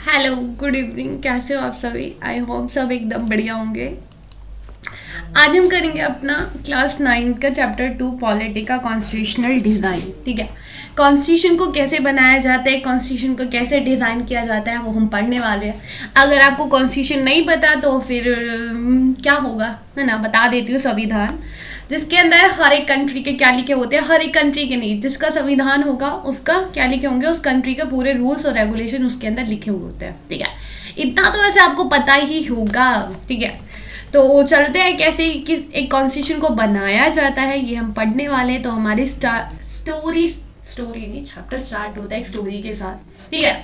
Hello, good evening. कैसे हो आप सभी? आई होप सब एकदम बढ़िया होंगे। आज हम करेंगे अपना क्लास 9 का चैप्टर 2 पॉलिटी का कॉन्स्टिट्यूशनल डिज़ाइन। ठीक है, कॉन्स्टिट्यूशन को कैसे बनाया जाता है, कॉन्स्टिट्यूशन को कैसे डिज़ाइन किया जाता है, वो हम पढ़ने वाले हैं। अगर आपको कॉन्स्टिट्यूशन नहीं पता तो फिर क्या होगा, है ना। बता देती हूँ। संविधान जिसके अंदर हर एक कंट्री के क्या लिखे होते हैं, हर एक कंट्री के नहीं, जिसका संविधान होगा उसका क्या लिखे होंगे, उस कंट्री के पूरे रूल्स और रेगुलेशन उसके अंदर लिखे हुए होते हैं। ठीक है, इतना तो वैसे आपको पता ही होगा। ठीक है, तो चलते हैं कैसे कि एक कॉन्स्टिट्यूशन को बनाया जाता है, ये हम पढ़ने वाले हैं। तो हमारी स्टोरी स्टोरी नहीं, चैप्टर स्टार्ट होता है एक स्टोरी के साथ। ठीक है,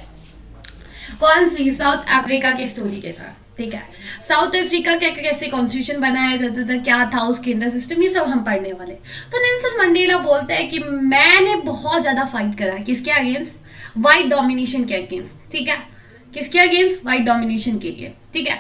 कौन सी? साउथ अफ्रीका की स्टोरी के साथ। ठीक है, साउथ अफ्रीका का कैसे कॉन्स्टिट्यूशन बनाया जाता था, क्या था उसके अंदर सिस्टम, ये सब हम पढ़ने वाले। तो नेल्सन मंडेला बोलते हैं कि मैंने बहुत ज्यादा फाइट करा। किसके अगेंस्ट? वाइट डोमिनेशन के अगेंस्ट। ठीक है, किसके अगेंस्ट? वाइट डोमिनेशन के लिए। ठीक है,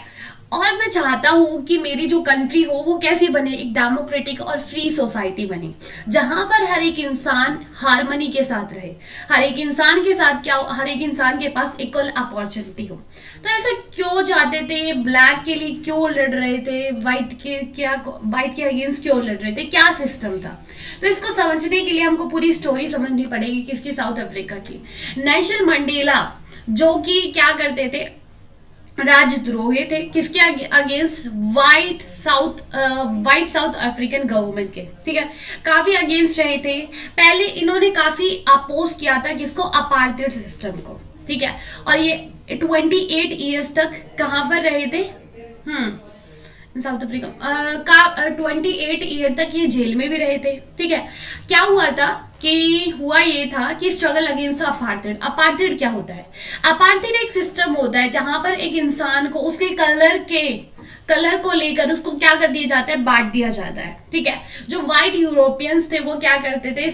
और मैं चाहता हूँ कि मेरी जो कंट्री हो वो कैसे बने, एक डेमोक्रेटिक और फ्री सोसाइटी बने, जहां पर हर एक इंसान हारमोनी के साथ रहे। हर एक इंसान के साथ क्या हो, हर एक इंसान के पास इक्वल अपॉर्चुनिटी हो। तो ऐसा क्यों चाहते थे? ब्लैक के लिए क्यों लड़ रहे थे? वाइट के अगेंस्ट क्यों लड़ रहे थे? क्या सिस्टम था? तो इसको समझने के लिए हमको पूरी स्टोरी समझनी पड़ेगी। किसकी? साउथ अफ्रीका की। नेल्सन मंडेला जो कि क्या करते थे, राजद्रोही थे। किसके against? White south African government के। ठीक है, काफी अगेंस्ट रहे थे। पहले इन्होंने काफी अपोज किया था किसको? अपार्थाइड सिस्टम को। ठीक है, और ये 28 ईयर्स तक कहां पर रहे थे? साउथ अफ्रीका का 28 ईयर तक ये जेल में भी रहे थे। ठीक है, क्या हुआ था कि हुआ ये था कि स्ट्रगल अगेंस्ट अपार्थाइड। अपार्थाइड क्या होता है? अपार्थाइड एक सिस्टम होता है जहां पर एक इंसान को उसके कलर को लेकर उसको क्या कर दिया जाता है? बांट दिया जाता है। ठीक है, जो व्हाइट यूरोपियंस थे वो क्या करते थे?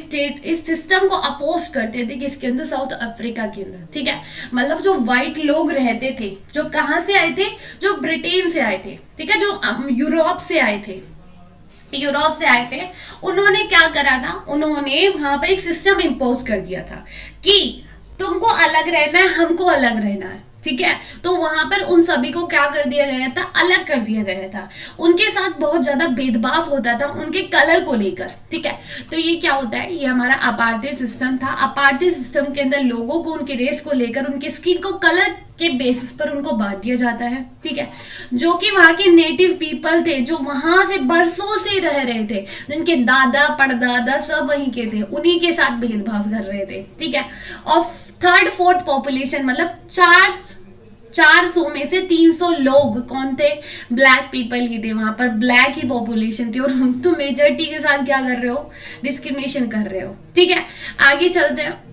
इस सिस्टम को अपोज करते थे। किसके अंदर? साउथ अफ्रीका के अंदर। ठीक है, मतलब जो व्हाइट लोग रहते थे, जो कहां से आए थे? जो ब्रिटेन से आए थे। ठीक है, जो यूरोप से आए थे, उन्होंने क्या करा था? उन्होंने वहां पर एक सिस्टम इम्पोज कर दिया था कि तुमको अलग रहना है, हमको अलग रहना है। ठीक है, तो वहां पर उन सभी को क्या कर दिया गया था? अलग कर दिया गया था। उनके साथ बहुत ज्यादा भेदभाव होता था उनके कलर को लेकर। ठीक है, तो ये क्या होता है? ये हमारा अपार्थाइड सिस्टम था। अपार्थाइड सिस्टम के अंदर लोगों को उनके रेस को लेकर, उनके स्किन को कलर के बेसिस पर उनको बांट दिया जाता है। ठीक है, जो कि वहां के नेटिव पीपल थे, जो वहां से बरसों से रह रहे थे, जिनके दादा परदादा सब वहीं के थे, उन्हीं के साथ भेदभाव कर रहे थे। ठीक है, और थर्ड फोर्थ पॉपुलेशन मतलब 400 में से 300 लोग कौन थे? ब्लैक पीपल ही थे। वहां पर ब्लैक ही पॉपुलेशन थी, और तुम मेजॉरिटी के साथ क्या कर रहे हो? डिस्क्रिमिनेशन कर रहे हो। ठीक है, आगे चलते हैं।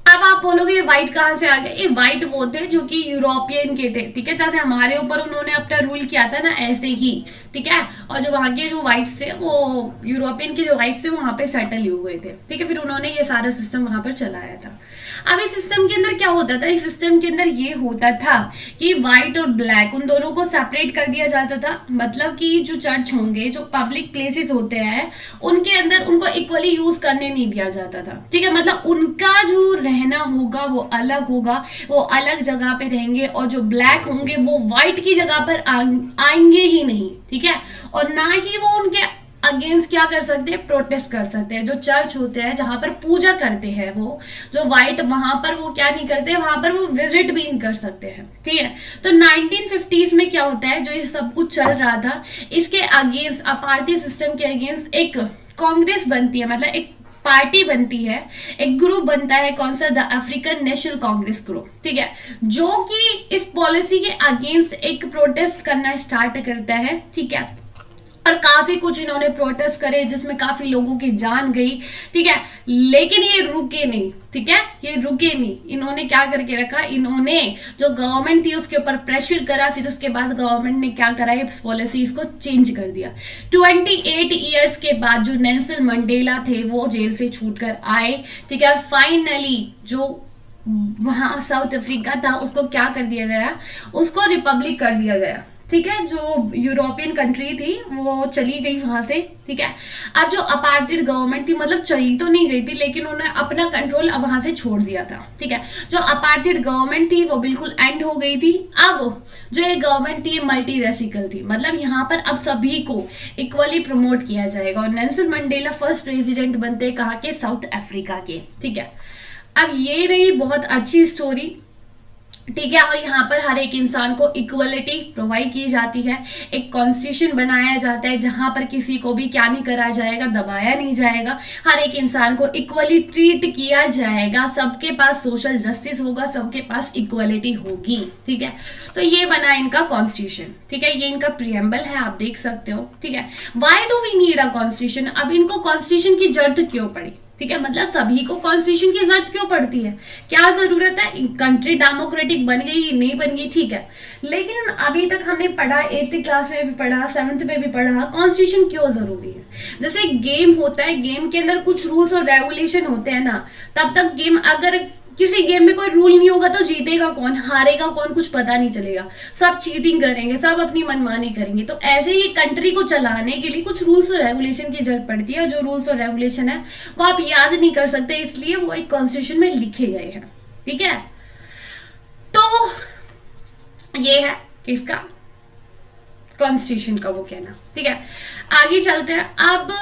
अब आप बोलोगे ये व्हाइट कहां से आ गए? ये व्हाइट वो थे जो कि यूरोपियन के थे। ठीक है, जैसे हमारे ऊपर उन्होंने अपना रूल किया था ना, ऐसे ही। ठीक है, और जो वहां के जो व्हाइट्स थे, वो यूरोपियन के जो व्हाइट्स थे वो वहां पे सेटल हुए थे। ठीक है, फिर उन्होंने ये सारा सिस्टम वहां पर चलाया था। अब इस सिस्टम के अंदर क्या होता था? इस सिस्टम के अंदर ये होता था कि व्हाइट और ब्लैक उन दोनों को सेपरेट कर दिया जाता था। मतलब कि जो चर्च होंगे, जो पब्लिक प्लेसेस होते हैं, उनके अंदर उनको इक्वली यूज करने नहीं दिया जाता था। ठीक है, मतलब उनका जो रहना होगा वो अलग होगा, वो अलग जगह पे रहेंगे, और जो ब्लैक होंगे वो व्हाइट की जगह पर आएंगे ही नहीं। ठीक है, और ना ही वो उनके अगेंस्ट क्या कर सकते हैं? प्रोटेस्ट कर सकते हैं। जो चर्च होते हैं जहां पर पूजा करते हैं, वो जो व्हाइट, वहां पर वो क्या नहीं करते? वहां पर वो विजिट भी नहीं कर सकते हैं। ठीक है, तो 1950s में क्या होता है? जो ये सब कुछ चल रहा था, इसके अगेंस्ट, अपार्थाइड सिस्टम के अगेंस्ट एक कांग्रेस बनती है, मतलब एक पार्टी बनती है, एक ग्रुप बनता है। कौन सा? The African national Congress group. ठीक है, जो कि इस पॉलिसी के अगेंस्ट एक प्रोटेस्ट करना स्टार्ट करता है। ठीक है, और काफी कुछ इन्होंने प्रोटेस्ट करे, जिसमें काफी लोगों की जान गई। ठीक है, लेकिन ये रुके नहीं। ठीक है, ये रुके नहीं। इन्होंने क्या करके रखा? इन्होंने जो गवर्नमेंट थी उसके ऊपर प्रेशर करा। फिर उसके बाद गवर्नमेंट ने क्या करा? इस पॉलिसी इसको चेंज कर दिया। 28 ईयर्स के बाद जो नेल्सन मंडेला थे वो जेल से छूट कर आए। ठीक है, फाइनली जो वहां साउथ अफ्रीका था उसको क्या कर दिया गया? उसको रिपब्लिक कर दिया गया। ठीक है, जो यूरोपियन कंट्री थी वो चली गई वहां से, ठीक है। अब जो अपार्थिड गवर्नमेंट थी, मतलब चली तो नहीं गई थी लेकिन उन्होंने अपना कंट्रोल अब वहां से छोड़ दिया था, ठीक है। जो अपार्थिड गवर्नमेंट थी वो बिल्कुल एंड हो गई थी। अब जो ये गवर्नमेंट थी मल्टी रेसिकल थी, मतलब यहाँ पर अब सभी को इक्वली प्रमोट किया जाएगा। और नेल्सन मंडेला फर्स्ट प्रेसिडेंट बनते कहाँ के, साउथ अफ्रीका के, ठीक है। अब ये रही बहुत अच्छी स्टोरी, ठीक है। और यहाँ पर हर एक इंसान को इक्वलिटी प्रोवाइड की जाती है, एक कॉन्स्टिट्यूशन बनाया जाता है जहां पर किसी को भी क्या नहीं करा जाएगा, दबाया नहीं जाएगा, हर एक इंसान को इक्वली ट्रीट किया जाएगा, सबके पास सोशल जस्टिस होगा, सबके पास इक्वलिटी होगी, ठीक है। तो ये बना इनका कॉन्स्टिट्यूशन, ठीक है। ये इनका प्रियम्बल है, आप देख सकते हो, ठीक है। Why do we need a constitution, अब इनको कॉन्स्टिट्यूशन की जरूरत क्यों पड़ी, ठीक है। मतलब सभी को कॉन्स्टिट्यूशन की जरूरत क्यों पड़ती है, क्या जरूरत है, कंट्री डेमोक्रेटिक बन गई नहीं बन गई, ठीक है। लेकिन अभी तक हमने पढ़ा, 8th क्लास में भी पढ़ा, 7th में भी पढ़ा, कॉन्स्टिट्यूशन क्यों जरूरी है। जैसे गेम होता है, गेम के अंदर कुछ रूल्स और रेगुलेशन होते हैं ना, तब तक गेम, अगर किसी गेम में कोई रूल नहीं होगा तो जीतेगा कौन, हारेगा कौन, कुछ पता नहीं चलेगा, सब चीटिंग करेंगे, सब अपनी मनमानी करेंगे। तो ऐसे ही कंट्री को चलाने के लिए कुछ रूल्स और रेगुलेशन की जरूरत पड़ती है, और जो रूल्स और रेगुलेशन है वो आप याद नहीं कर सकते, इसलिए वो एक कॉन्स्टिट्यूशन में लिखे गए हैं, ठीक है। तो ये है किसका, कॉन्स्टिट्यूशन का वो कहना, ठीक है। आगे चलते हैं। अब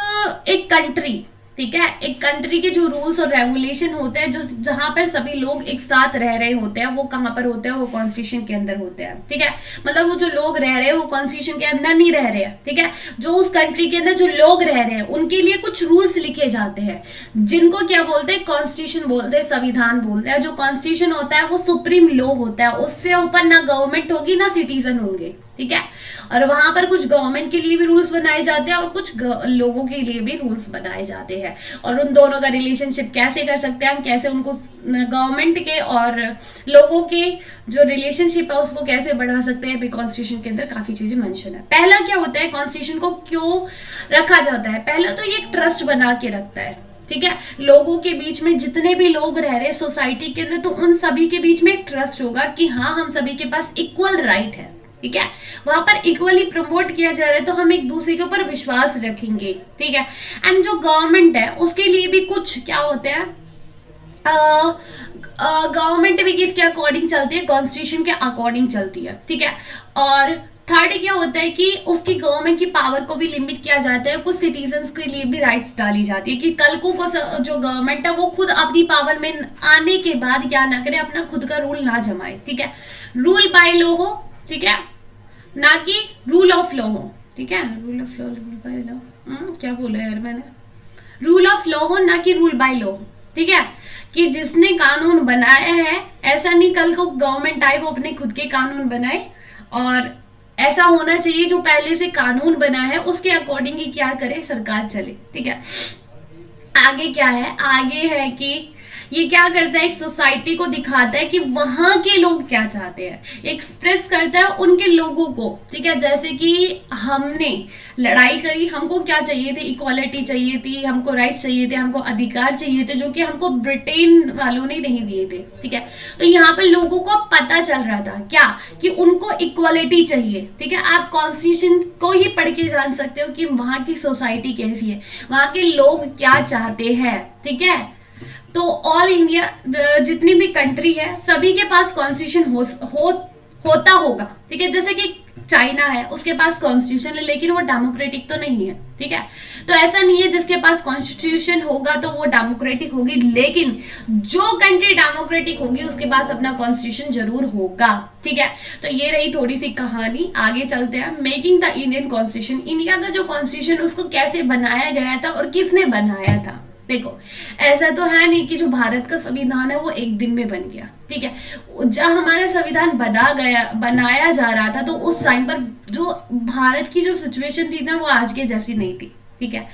एक कंट्री, ठीक है, एक कंट्री के जो रूल्स और रेगुलेशन होते हैं, जो जहां पर सभी लोग एक साथ रह रहे होते हैं, वो कहां पर होते हैं, वो कॉन्स्टिट्यूशन के अंदर होते हैं, ठीक है। मतलब वो जो लोग रह रहे हैं वो कॉन्स्टिट्यूशन के अंदर नहीं रह रहे हैं, ठीक है। जो उस कंट्री के अंदर जो लोग रह रहे हैं उनके लिए कुछ रूल्स लिखे जाते हैं, जिनको क्या बोलते हैं, कॉन्स्टिट्यूशन बोलते हैं, संविधान बोलते हैं। जो कॉन्स्टिट्यूशन होता है वो सुप्रीम लॉ होता है, उससे ऊपर ना गवर्नमेंट होगी ना सिटीजन होंगे, ठीक है। और वहां पर कुछ गवर्नमेंट के लिए भी रूल्स बनाए जाते हैं और कुछ लोगों के लिए भी रूल्स बनाए जाते हैं, और उन दोनों का रिलेशनशिप कैसे कर सकते हैं हम, कैसे उनको गवर्नमेंट के और लोगों के जो रिलेशनशिप है उसको कैसे बढ़ा सकते हैं, भी कॉन्स्टिट्यूशन के अंदर काफी चीजें मेंशन है। पहला क्या होता है, कॉन्स्टिट्यूशन को क्यों रखा जाता है, पहला तो ये एक ट्रस्ट बना के रखता है, ठीक है। लोगों के बीच में जितने भी लोग रह रहे हैं सोसाइटी के अंदर, तो उन सभी के बीच में एक ट्रस्ट होगा कि हाँ हम सभी के पास इक्वल राइट है, ठीक है। वहां पर इक्वली प्रमोट किया जा रहा है, तो हम एक दूसरे के ऊपर विश्वास रखेंगे, ठीक है। एंड जो गवर्नमेंट है उसके लिए भी कुछ क्या होते हैं, गवर्नमेंट भी किसके अकॉर्डिंग चलती है, कॉन्स्टिट्यूशन के अकॉर्डिंग चलती है, ठीक है। और थर्ड क्या होता है कि उसकी गवर्नमेंट की पावर को भी लिमिट किया जाता है, कुछ सिटीजन्स के लिए भी राइट्स डाली जाती है कि कल को जो गवर्नमेंट है वो खुद अपनी पावर में आने के बाद क्या ना करे, अपना खुद का रूल ना जमाए, ठीक है। रूल बाय लॉ हो, ठीक है, ना कि रूल ऑफ लॉ हो, ठीक है। Rule of law, rule by law, क्या बोला यार मैंने, रूल ऑफ लॉ हो ना कि रूल बाय लॉ, ठीक है। कि जिसने कानून बनाया है, ऐसा नहीं कल को गवर्नमेंट आए वो अपने खुद के कानून बनाए, और ऐसा होना चाहिए जो पहले से कानून बना है उसके अकॉर्डिंग ही क्या करे सरकार चले, ठीक है। आगे क्या है, आगे है कि ये क्या करता है, एक सोसाइटी को दिखाता है कि वहां के लोग क्या चाहते हैं, एक्सप्रेस करता है उनके लोगों को, ठीक है। जैसे कि हमने लड़ाई करी, हमको क्या चाहिए थे, इक्वालिटी चाहिए थी, हमको राइट्स चाहिए थे, हमको अधिकार चाहिए थे, जो कि हमको ब्रिटेन वालों ने नहीं दिए थे, ठीक है। तो यहाँ पर लोगों को पता चल रहा था क्या, कि उनको इक्वालिटी चाहिए, ठीक है। आप कॉन्स्टिट्यूशन को ही पढ़ के जान सकते हो कि वहां की सोसाइटी कैसी है, वहां के लोग क्या चाहते हैं, ठीक है। तो ऑल इंडिया जितनी भी कंट्री है सभी के पास कॉन्स्टिट्यूशन होता होगा, ठीक है। जैसे कि चाइना है उसके पास कॉन्स्टिट्यूशन है लेकिन वो डेमोक्रेटिक तो नहीं है, ठीक है। तो ऐसा नहीं है जिसके पास कॉन्स्टिट्यूशन होगा तो वो डेमोक्रेटिक होगी, लेकिन जो कंट्री डेमोक्रेटिक होगी उसके पास अपना कॉन्स्टिट्यूशन जरूर होगा, ठीक है। तो ये रही थोड़ी सी कहानी, आगे चलते हैं। Making the Indian constitution, India का जो कॉन्स्टिट्यूशन उसको कैसे बनाया गया था और किसने बनाया था। देखो ऐसा तो है नहीं कि जो भारत का संविधान है वो एक दिन में बन गया, ठीक है। जब हमारा संविधान बनाया जा रहा था तो उस टाइम पर जो भारत की जो सिचुएशन थी ना वो आज के जैसी नहीं थी, ठीक है।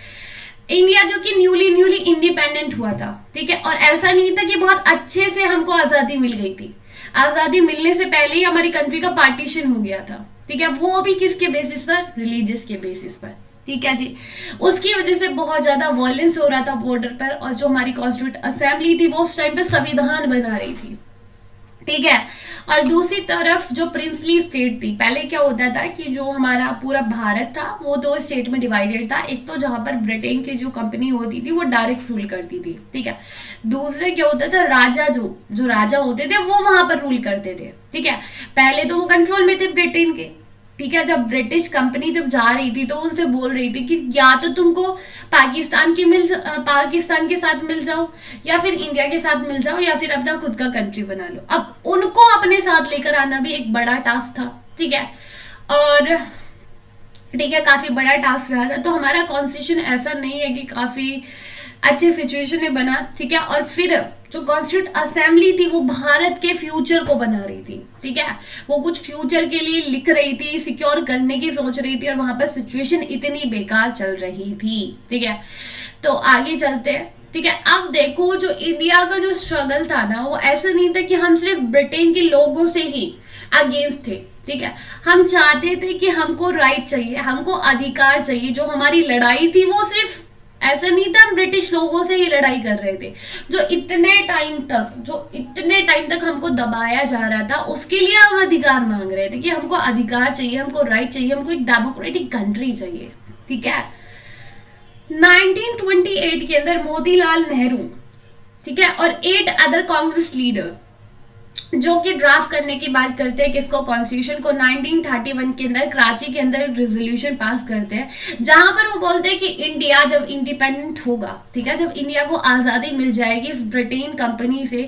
इंडिया जो कि न्यूली इंडिपेंडेंट हुआ था, ठीक है। और ऐसा नहीं था कि बहुत अच्छे से हमको आजादी मिल गई थी, आजादी मिलने से पहले ही हमारी कंट्री का पार्टीशन हो गया था, ठीक है। वो भी किसके बेसिस पर, रिलीजियस के बेसिस पर, ठीक है जी। उसकी वजह से बहुत ज्यादा वायलेंस हो रहा था बॉर्डर पर, और जो हमारी कॉन्स्टिट्यूट असेंबली थी वो उस टाइम पे संविधान बना रही थी, ठीक है। और दूसरी तरफ जो प्रिंसली स्टेट थी, पहले क्या होता था कि जो हमारा पूरा भारत था वो दो स्टेट में डिवाइडेड था। एक तो जहां पर ब्रिटेन की जो कंपनी होती थी वो डायरेक्ट रूल करती थी, ठीक है। दूसरे क्या होता था, राजा जो जो राजा होते थे वो वहां पर रूल करते थे, ठीक है। पहले तो वो कंट्रोल में थे ब्रिटेन के, ठीक है। जब ब्रिटिश कंपनी जब जा रही थी तो उनसे बोल रही थी कि या तो तुमको पाकिस्तान के साथ मिल जाओ, या फिर इंडिया के साथ मिल जाओ, या फिर अपना खुद का कंट्री बना लो। अब उनको अपने साथ लेकर आना भी एक बड़ा टास्क था, ठीक है। और ठीक है, काफी बड़ा टास्क रहा था। तो हमारा कॉन्स्टिट्यूशन ऐसा नहीं है कि काफी अच्छे सिचुएशन में बना, ठीक है। और फिर जो कॉन्स्टिट्यूट असेंबली थी वो भारत के फ्यूचर को बना रही थी, ठीक है। वो कुछ फ्यूचर के लिए लिख रही थी, सिक्योर करने की सोच रही थी, और वहां पर सिचुएशन इतनी बेकार चल रही थी, ठीक है। तो आगे चलते हैं, ठीक है। अब देखो जो इंडिया का जो स्ट्रगल था ना, वो ऐसा नहीं था कि हम सिर्फ ब्रिटेन के लोगों से ही अगेंस्ट थे, ठीक है। हम चाहते थे कि हमको राइट चाहिए, हमको अधिकार चाहिए। जो हमारी लड़ाई थी वो सिर्फ ऐसा नहीं था हम ब्रिटिश लोगों से ही लड़ाई कर रहे थे। जो इतने टाइम तक हमको दबाया जा रहा था, उसके लिए हम अधिकार मांग रहे थे कि हमको अधिकार चाहिए, हमको राइट चाहिए, हमको एक डेमोक्रेटिक कंट्री चाहिए, ठीक है। 1928 के अंदर मोतीलाल नेहरू, ठीक है, और 8 अदर कांग्रेस लीडर जो कि ड्राफ्ट करने की बात करते हैं किसको, कॉन्स्टिट्यूशन को। 1931 के अंदर कराची के अंदर एक रेजोल्यूशन पास करते हैं जहां पर वो बोलते हैं कि इंडिया जब इंडिपेंडेंट होगा, ठीक है, जब इंडिया को आज़ादी मिल जाएगी इस ब्रिटेन कंपनी से,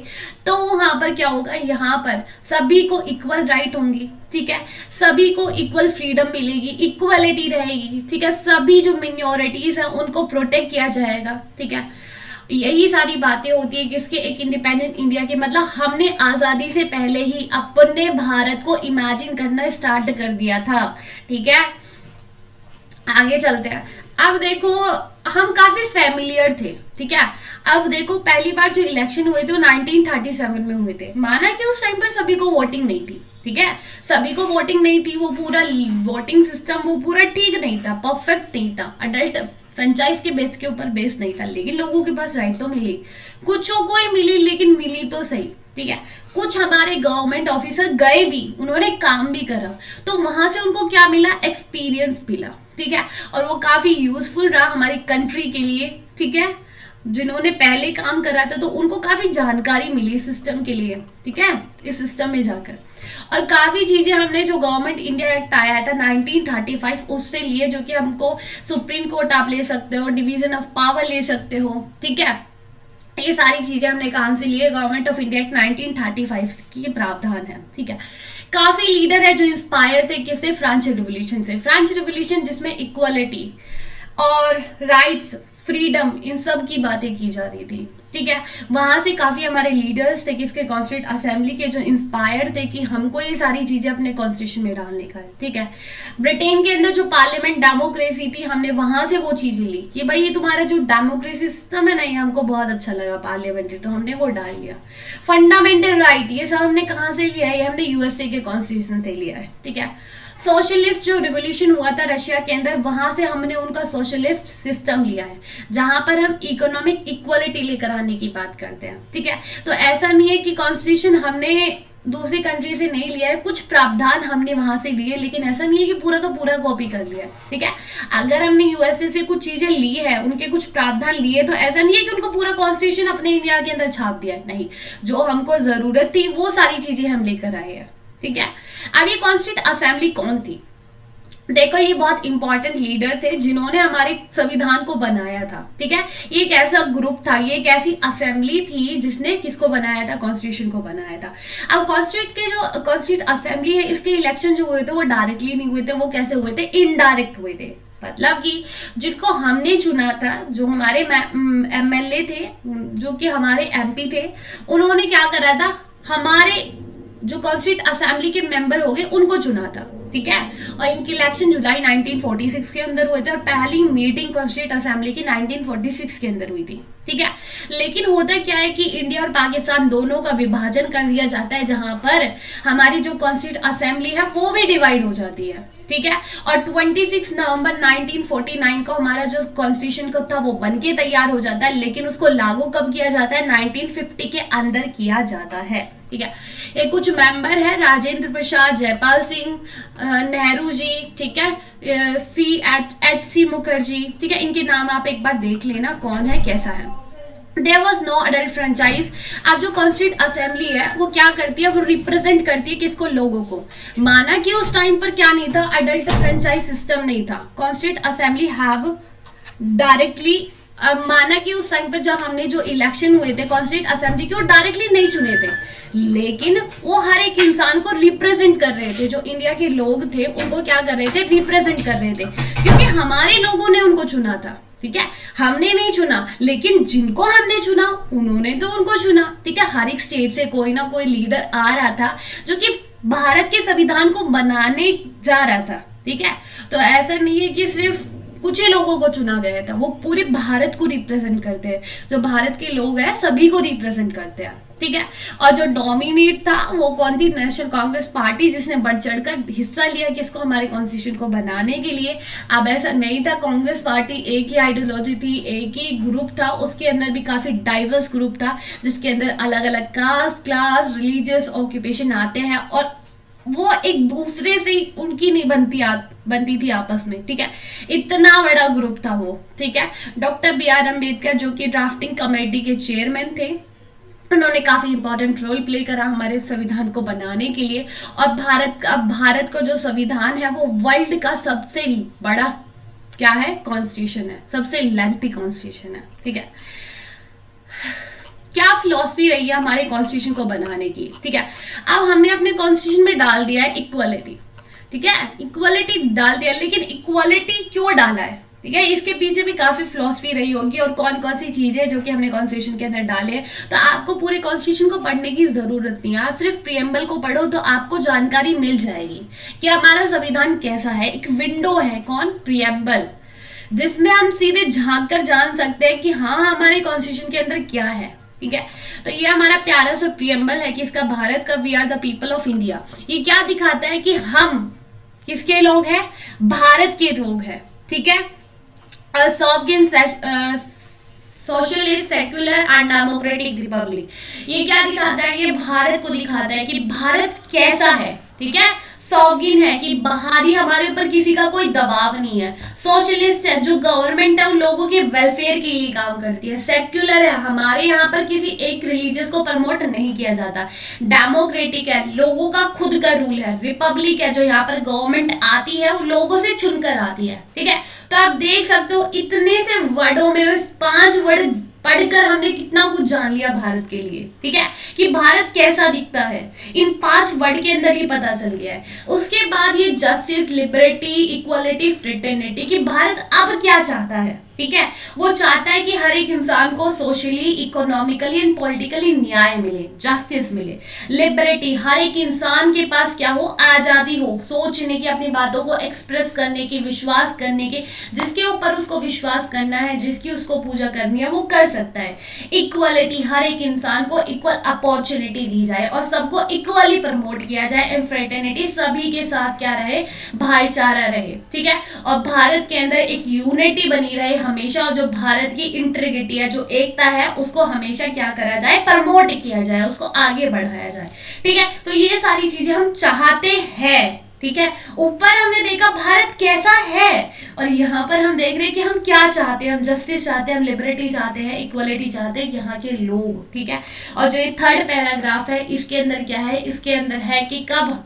तो वहां पर क्या होगा, यहाँ पर सभी को इक्वल राइट होंगी, ठीक है। सभी को इक्वल फ्रीडम मिलेगी, इक्वलिटी रहेगी, ठीक है। सभी जो मिनोरिटीज है उनको प्रोटेक्ट किया जाएगा, ठीक है। यही सारी बातें होती है किसके, एक इंडिपेंडेंट इंडिया के। मतलब हमने आजादी से पहले ही अपने भारत को इमेजिन करना स्टार्ट कर दिया था, ठीक है। आगे चलते हैं। अब देखो हम काफी फेमिलियर थे, ठीक है। अब देखो पहली बार जो इलेक्शन हुए थे वो 1937 में हुए थे। माना कि उस टाइम पर सभी को वोटिंग नहीं थी, ठीक है, सभी को वोटिंग नहीं थी। वो पूरा वोटिंग सिस्टम वो पूरा ठीक नहीं था, परफेक्ट नहीं था, अडल्ट फ्रेंचाइज के बेस के ऊपर बेस नहीं था। लेकिन लोगों के पास राइट तो मिली, कुछों को ही मिली, लेकिन मिली तो सही, ठीक है। कुछ हमारे गवर्नमेंट ऑफिसर गए भी, उन्होंने काम भी करा, तो वहां से उनको क्या मिला, एक्सपीरियंस मिला, ठीक है। और वो काफी यूजफुल रहा हमारी कंट्री के लिए, ठीक है। जिन्होंने पहले काम करा था तो उनको काफी जानकारी मिली सिस्टम के लिए, ठीक है, इस सिस्टम में जाकर। और काफी चीजें हमने जो गवर्नमेंट इंडिया एक्ट आया था 1935 उससे लिए, जो कि हमको सुप्रीम कोर्ट आप ले सकते हो, डिवीजन ऑफ पावर ले सकते हो, ठीक है। ये सारी चीजें हमने कहां से लिए, गवर्नमेंट ऑफ इंडिया एक्ट 1935 की प्रावधान है, ठीक है। काफी लीडर है जो इंस्पायर थे किससे, फ्रेंच रिवोल्यूशन से। फ्रेंच रिवोल्यूशन जिसमें इक्वालिटी और राइट्स, फ्रीडम, इन सब की बातें की जा रही थी, ठीक है। वहां से काफी हमारे लीडर्स थे किसके, कॉन्स्टिट्यूट असेंबली के, जो इंस्पायर थे कि हमको ये सारी चीजें अपने कॉन्स्टिट्यूशन में डालने का है, ठीक है। ब्रिटेन के अंदर जो पार्लियामेंट डेमोक्रेसी थी, हमने वहां से वो चीजें ली कि भाई ये तुम्हारा जो डेमोक्रेसी सिस्टम है ना, ये हमको बहुत अच्छा लगा पार्लियामेंट्री, तो हमने वो डाल लिया। फंडामेंटल राइट, ये सब हमने कहाँ से लिया है, ये हमने यूएसए के कॉन्स्टिट्यूशन से लिया है, ठीक है। सोशलिस्ट जो रिवोल्यूशन हुआ था रशिया के अंदर, वहां से हमने उनका सोशलिस्ट सिस्टम लिया है, जहां पर हम इकोनॉमिक इक्वालिटी लेकर आने की बात करते हैं, ठीक है। तो ऐसा नहीं है कि कॉन्स्टिट्यूशन हमने दूसरी कंट्री से नहीं लिया है, कुछ प्रावधान हमने वहां से लिए, लेकिन ऐसा नहीं है कि पूरा का पूरा कॉपी कर लिया है, ठीक है। अगर हमने यूएसए से कुछ चीजें ली है, उनके कुछ प्रावधान लिए, तो ऐसा नहीं है कि उनको पूरा कॉन्स्टिट्यूशन अपने इंडिया के अंदर छाप दिया है, नहीं। जो हमको जरूरत थी वो सारी चीजें हम लेकर आए हैं, ठीक है। अब ये कॉन्स्टिट्यूट असेंबली कौन थी, देखो ये बहुत इंपॉर्टेंट लीडर थे जिन्होंने हमारे संविधान को बनाया था, ठीक है। ये एक ऐसा ग्रुप था, ये एक ऐसी असेंबली थी जिसने किसको बनाया था, कॉन्स्टिट्यूशन को बनाया था। अब कॉन्स्टिट्यूट असेंबली है, इसके इलेक्शन जो हुए थे वो डायरेक्टली नहीं हुए थे, वो कैसे हुए थे, इनडायरेक्ट हुए थे। मतलब कि जिनको हमने चुना था, जो हमारे एमएलए थे, जो कि हमारे एमपी थे, उन्होंने क्या करा था, हमारे जो कॉन्स्टिट्यूट असेंबली के मेंबर हो गए उनको चुना था, ठीक है। और इनकी इलेक्शन जुलाई 1946 के अंदर हुए थे, और पहली मीटिंग कॉन्स्टिट्यूट असेंबली की 1946 के अंदर हुई थी, ठीक है। लेकिन होता क्या है कि इंडिया और पाकिस्तान दोनों का विभाजन कर दिया जाता है, जहां पर हमारी जो कॉन्स्टिट्यूट असेंबली है वो भी डिवाइड हो जाती है, ठीक है। और 26 नवंबर 1949 को हमारा जो कॉन्स्टिट्यूशन को था वो बन के तैयार हो जाता है, लेकिन उसको लागू कब किया जाता है, 1950 के अंदर किया जाता है, ठीक है। ये कुछ मेंबर है, राजेंद्र प्रसाद, जयपाल सिंह, नेहरू जी, ठीक है, C.H. मुखर्जी, ठीक है, इनके नाम आप एक बार देख लेना कौन है कैसा है। There was no adult franchise. अब जो कॉन्स्टिट्यूंट असेंबली है वो क्या करती है, वो रिप्रेजेंट करती है किसको, लोगों को। माना कि उस टाइम पर क्या नहीं था, अडल्ट फ्रेंचाइज सिस्टम नहीं था। कॉन्स्टिट्यूंट असेंबली हैव डायरेक्टली, माना कि उस टाइम पर जब हमने जो इलेक्शन हुए थे कॉन्स्टिट्यूंट असेंबली के, वो डायरेक्टली नहीं चुने थे, लेकिन वो हर एक इंसान को रिप्रेजेंट कर रहे थे। जो इंडिया के लोग थे उनको क्या कर रहे थे, रिप्रेजेंट कर रहे थे, क्योंकि हमारे लोगों ने उनको चुना था, ठीक है। हमने नहीं चुना, लेकिन जिनको हमने चुना उन्होंने तो उनको चुना, ठीक है। हर एक स्टेट से कोई ना कोई लीडर आ रहा था जो कि भारत के संविधान को बनाने जा रहा था, ठीक है। तो ऐसा नहीं है कि सिर्फ कुछ ही लोगों को चुना गया था, वो पूरे भारत को रिप्रेजेंट करते हैं। जो भारत के लोग हैं सभी को रिप्रेजेंट करते हैं, ठीक है। और जो डोमिनेट था वो कौन थी, नेशनल कांग्रेस पार्टी, जिसने बढ़ चढ़कर हिस्सा लिया किसको, हमारे कॉन्स्टिट्यूशन को बनाने के लिए। अब ऐसा नहीं था, कांग्रेस पार्टी एक ही आइडियोलॉजी थी, एक ही ग्रुप था, उसके अंदर भी काफी डाइवर्स ग्रुप था, जिसके अंदर अलग अलग कास्ट, क्लास, रिलीजियस, ऑक्यूपेशन आते हैं, और वो एक दूसरे से उनकी नहीं बनती थी आपस में, ठीक है। इतना बड़ा ग्रुप था वो, ठीक है। Doctor B.R. अम्बेडकर जो कि ड्राफ्टिंग कमेटी के चेयरमैन थे, उन्होंने काफी इंपॉर्टेंट रोल प्ले करा हमारे संविधान को बनाने के लिए। और भारत का जो संविधान है वो वर्ल्ड का सबसे बड़ा क्या है, कॉन्स्टिट्यूशन है, सबसे लेंथी कॉन्स्टिट्यूशन है, ठीक है। क्या फिलॉसफी रही है हमारे कॉन्स्टिट्यूशन को बनाने की, ठीक है। अब हमने अपने कॉन्स्टिट्यूशन में डाल दिया है इक्वलिटी, ठीक है, इक्वलिटी डाल दिया, लेकिन इक्वलिटी क्यों डाला है, ठीक है, इसके पीछे भी काफी फिलॉसफी रही होगी और कौन कौन सी चीजें जो कि हमने कॉन्स्टिट्यूशन के अंदर डाले। तो आपको पूरे कॉन्स्टिट्यूशन को पढ़ने की जरूरत नहीं है, आप सिर्फ प्रियम्बल को पढ़ो तो आपको जानकारी मिल जाएगी कि हमारा संविधान कैसा है। एक विंडो है, कौन, प्रियम्बल, जिसमें हम सीधे झांक कर जान सकते हैं कि हाँ हमारे कॉन्स्टिट्यूशन के अंदर क्या है, ठीक है। तो ये हमारा प्यारा सा प्रियम्बल है कि इसका भारत का we are the people of India. ये क्या दिखाता है कि हम किसके लोग हैं, भारत के लोग हैं, ठीक है। Sovereign socialist secular and democratic Republic, ये क्या दिखाता है, ये भारत को दिखाता है कि भारत कैसा है, ठीक है। सॉवरेन है कि बाहरी हमारे ऊपर किसी का कोई दबाव नहीं है। सोशलिस्ट है, जो गवर्नमेंट है वो लोगों के वेलफेयर के लिए काम करती है। सेक्युलर है, हमारे यहाँ पर किसी एक रिलीजियस को प्रमोट नहीं किया जाता। डेमोक्रेटिक है, लोगों का खुद का रूल है। रिपब्लिक है, जो यहाँ पर गवर्नमेंट आती है वो लोगों से चुनकर आती है, ठीक है। तो आप देख सकते हो इतने से वर्डों में 5 वर्ड पढ़कर हमने कितना कुछ जान लिया भारत के लिए, ठीक है, कि भारत कैसा दिखता है, इन 5 वर्ड के अंदर ही पता चल गया है। उसके बाद ये जस्टिस, लिबर्टी, इक्वालिटी, फ्रेटर्निटी, कि भारत अब क्या चाहता है, ठीक है। वो चाहता है कि हर एक इंसान को सोशली, इकोनॉमिकली एंड पॉलिटिकली न्याय मिले, जस्टिस मिले। लिबर्टी, हर एक इंसान के पास क्या हो, आजादी हो, सोचने की, अपनी बातों को एक्सप्रेस करने की, विश्वास करने की, जिसके ऊपर उसको विश्वास करना है, जिसकी उसको पूजा करनी है वो कर सकता है। इक्वालिटी, हर एक इंसान को इक्वल अपॉर्चुनिटी दी जाए और सबको इक्वली प्रमोट किया जाए। एंड फ्रेटर्निटी, सभी के साथ क्या रहे, भाईचारा रहे, ठीक है। और भारत के अंदर एक यूनिटी बनी रहे हमेशा, जो भारत की इंटीग्रिटी है, जो एकता है, उसको हमेशा क्या करा जाए, प्रमोट किया जाए, उसको आगे बढ़ाया जाए, ठीक है। तो ये सारी चीजें हम चाहते हैं, ठीक है। ऊपर हमने देखा भारत कैसा है और यहाँ पर हम देख रहे हैं कि हम क्या चाहते हैं, हम जस्टिस चाहते हैं, हम लिबर्टी चाहते हैं, इक्वलिटी चाहते हैं यहाँ के लोग, ठीक है। और जो ये 3rd पैराग्राफ है इसके अंदर क्या है, इसके अंदर है कि कब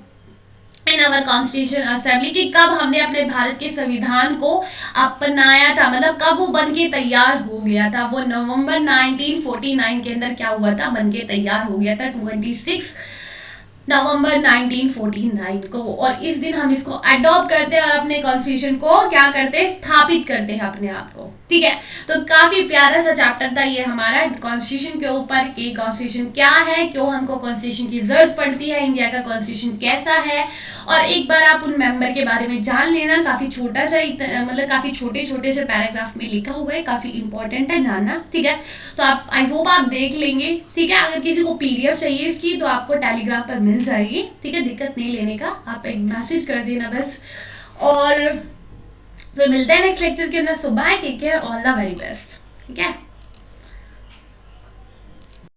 इन अवर कॉन्स्टिट्यूशन असेंबली, कि कब हमने अपने भारत के संविधान को अपनाया था, मतलब कब वो बन के तैयार हो गया था। वो नवंबर 1949 के अंदर क्या हुआ था, बन के तैयार हो गया था, 26 नवंबर 1949 को। और इस दिन हम इसको अडॉप्ट करते हैं और अपने कॉन्स्टिट्यूशन को क्या करते हैं, स्थापित करते हैं अपने आप को, ठीक है। तो काफी प्यारा सा चैप्टर था ये हमारा कॉन्स्टिट्यूशन के ऊपर, कि कॉन्स्टिट्यूशन क्या है, क्यों हमको कॉन्स्टिट्यूशन की जरूरत पड़ती है, इंडिया का कॉन्स्टिट्यूशन कैसा है। और एक बार आप उन मेंबर के बारे में जान लेना, काफी छोटा सा, मतलब काफी छोटे छोटे से पैराग्राफ में लिखा हुआ है, काफी इंपॉर्टेंट है जानना, ठीक है। तो आप, आई होप आप देख लेंगे, ठीक है। अगर किसी को PDF चाहिए इसकी तो आपको टेलीग्राम पर मिल जाएगी, ठीक है, दिक्कत नहीं लेने का, आप एक मैसेज कर देना बस। और फिर मिलते हैं नेक्स्ट लेक्चर के अंदर। So bye, take care, all the very best, ठीक है।